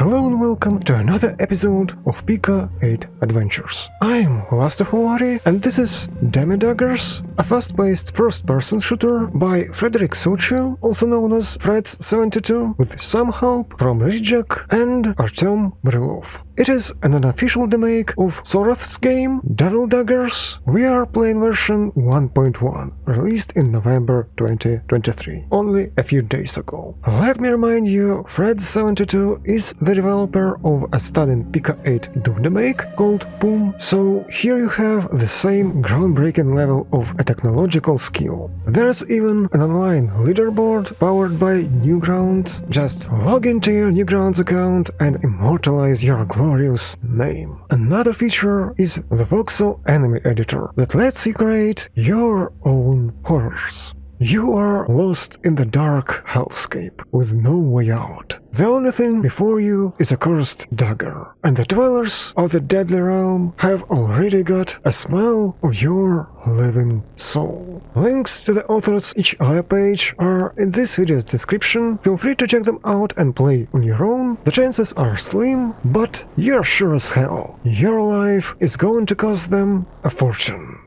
Hello and welcome to another episode of Pico-8 Adventures. I'm LastofAvari and this is Demi Daggers, a fast-paced first-person shooter by Frederic Souchu, also known as Fred72, with some help from Ridgek and Artyom Brullov. It is an unofficial demake of Sorath's game, Demi Daggers. We are playing version 1.1, released in November 2023, only a few days ago. Let me remind you, Fred72 is the developer of a stunning Pico-8 Doom demake called Boom, so here you have the same groundbreaking level of a technological skill. There's even an online leaderboard powered by Newgrounds. Just log into your Newgrounds account and immortalize your glorious name. Another feature is the Voxel enemy editor that lets you create your own horrors. You are lost in the dark hellscape with no way out. The only thing before you is a cursed dagger, and the dwellers of the deadly realm have already got a smell of your living soul. Links to the author's each eye page are in this video's description. Feel free to check them out and play on your own. The chances are slim, but you're sure as hell your life is going to cost them a fortune.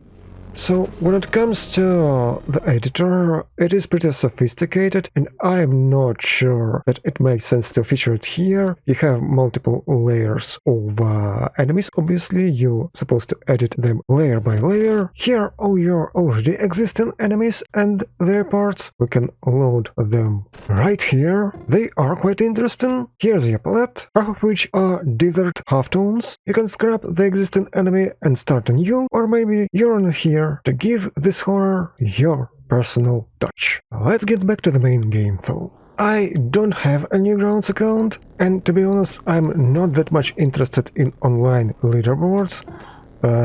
So, when it comes to the editor, it is pretty sophisticated, and I am not sure that it makes sense to feature it here. You have multiple layers of enemies, obviously, you're supposed to edit them layer by layer. Here all your already existing enemies and their parts, we can load them right here. They are quite interesting. Here's your palette, half of which are dithered halftones. You can scrap the existing enemy and start a new, or maybe you're in here to give this horror your personal touch. Let's get back to the main game though. I don't have a Newgrounds account, and to be honest, I'm not that much interested in online leaderboards,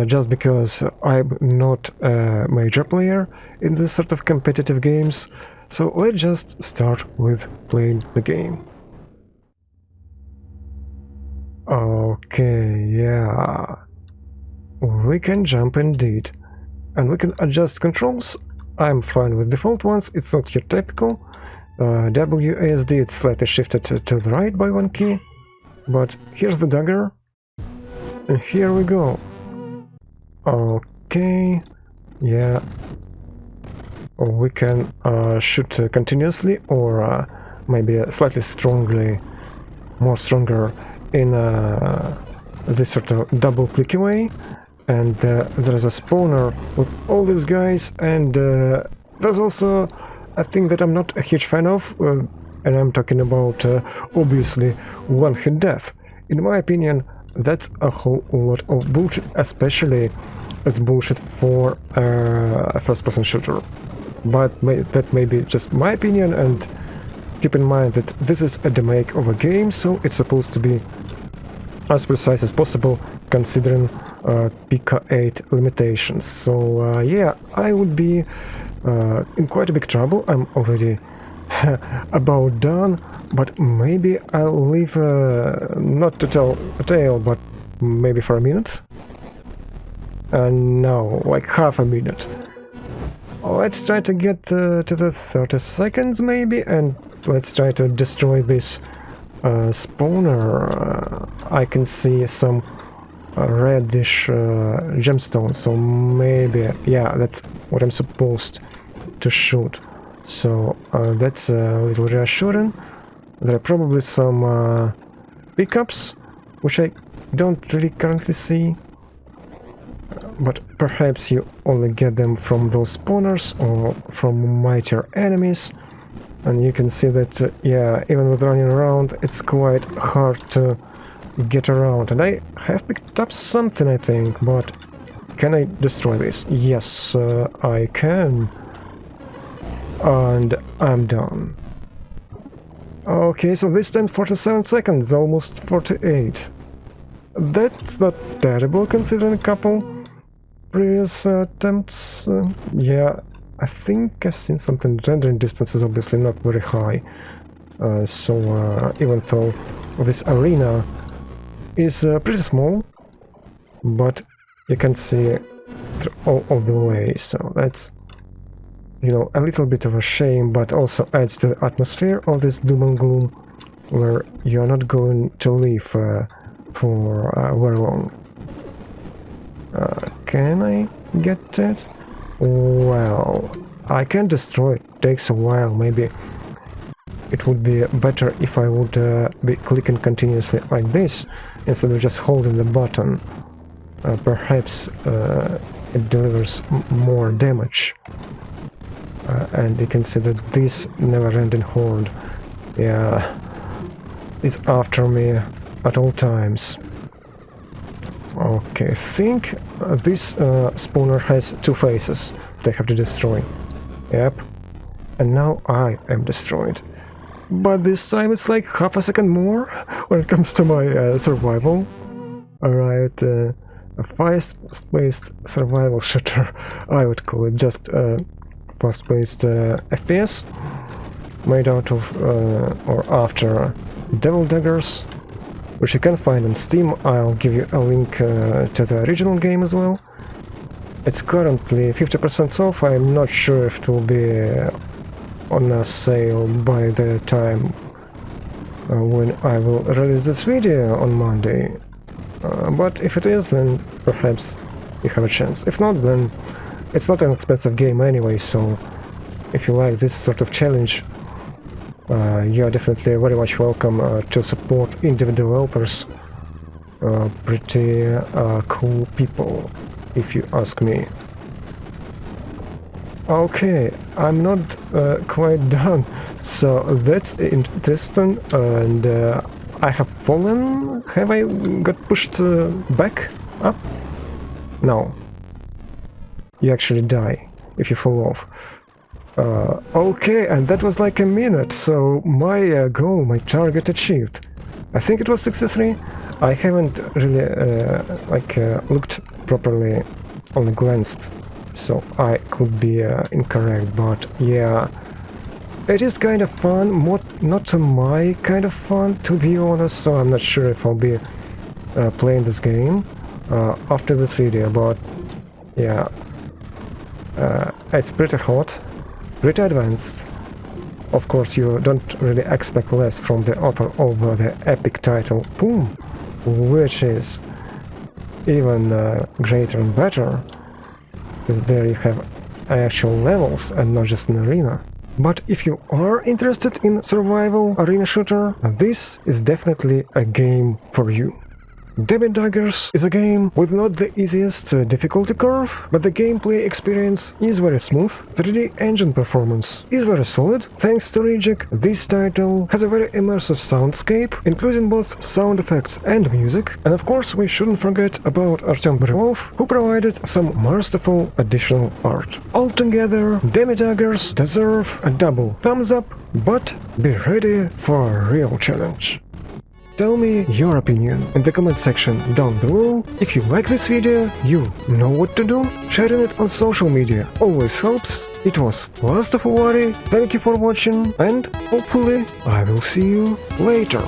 just because I'm not a major player in this sort of competitive games. So let's just start with playing the game. Okay, yeah. We can jump indeed. And we can adjust controls. I'm fine with default ones, it's not your typical. WASD, it's slightly shifted to the right by one key. But here's the dagger. And here we go. Okay. Yeah. We can shoot continuously, or maybe slightly more stronger in this sort of double clicky way. And there's a spawner with all these guys, and there's also a thing that I'm not a huge fan of, and I'm talking about obviously one-hit death. In my opinion, that's a whole lot of bullshit, especially as bullshit for a first-person shooter. But that may be just my opinion, and keep in mind that this is a demake of a game, so it's supposed to be as precise as possible, considering Pico-8 limitations. So yeah, I would be in quite a big trouble. I'm already about done, but maybe I'll leave not to tell a tale, but maybe for a minute. No, like half a minute. Let's try to get to the 30 seconds maybe, and let's try to destroy this spawner. I can see some reddish gemstone, so maybe, yeah, that's what I'm supposed to shoot. So that's a little reassuring. There are probably some pickups, which I don't really currently see, but perhaps you only get them from those spawners or from mightier enemies. And you can see that, yeah, even with running around, it's quite hard to get around. And I have picked up something, I think, but can I destroy this? Yes, I can. And I'm done. Okay, so this time 47 seconds, almost 48. That's not terrible considering a couple previous attempts. Yeah, I think I've seen something. Rendering distance is obviously not very high. So even though this arena is pretty small, but you can see through all of the way, so that's, you know, a little bit of a shame, but also adds to the atmosphere of this doom and gloom. where you're not going to live for very long. Can I get that? Well, I can destroy it. Takes a while. Maybe it would be better if I would be clicking continuously like this instead of just holding the button. Perhaps it delivers more damage. And you can see that this never-ending horde, yeah, is after me at all times. Okay, I think this spawner has two faces they have to destroy. Yep. And now I am destroyed. But this time it's like half a second more when it comes to my survival. Alright, a fast-paced survival shooter, I would call it, just fast-paced FPS, made out of or after Demi Daggers, which you can find on Steam. I'll give you a link to the original game as well. It's currently 50% off. I'm not sure if it will be on a sale by the time when I will release this video on Monday. But if it is, then perhaps you have a chance. If not, then it's not an expensive game anyway, so if you like this sort of challenge, you are definitely very much welcome to support indie developers. Pretty cool people, if you ask me. Okay, I'm not quite done, so that's interesting, and I have fallen. Have I got pushed back up? No. You actually die if you fall off. Okay, and that was like a minute, so my goal, my target achieved. I think it was 63. I haven't really looked properly, only glanced, so I could be incorrect, but yeah, it is kind of fun, not my kind of fun, to be honest, so I'm not sure if I'll be playing this game after this video, but yeah, it's pretty hot, pretty advanced. Of course, you don't really expect less from the author of the epic title Boom, which is even greater and better, because there you have actual levels and not just an arena. But if you are interested in survival arena shooter, this is definitely a game for you. Demi Daggers is a game with not the easiest difficulty curve, but the gameplay experience is very smooth, 3D engine performance is very solid. Thanks to Ridgek, this title has a very immersive soundscape, including both sound effects and music, and of course we shouldn't forget about Artyom Brullov, who provided some masterful additional art. Altogether, Demi Daggers deserve a double thumbs up, but be ready for a real challenge. Tell me your opinion in the comment section down below. If you like this video, you know what to do. Sharing it on social media always helps. It was LastofAvari, thank you for watching, and hopefully I will see you later.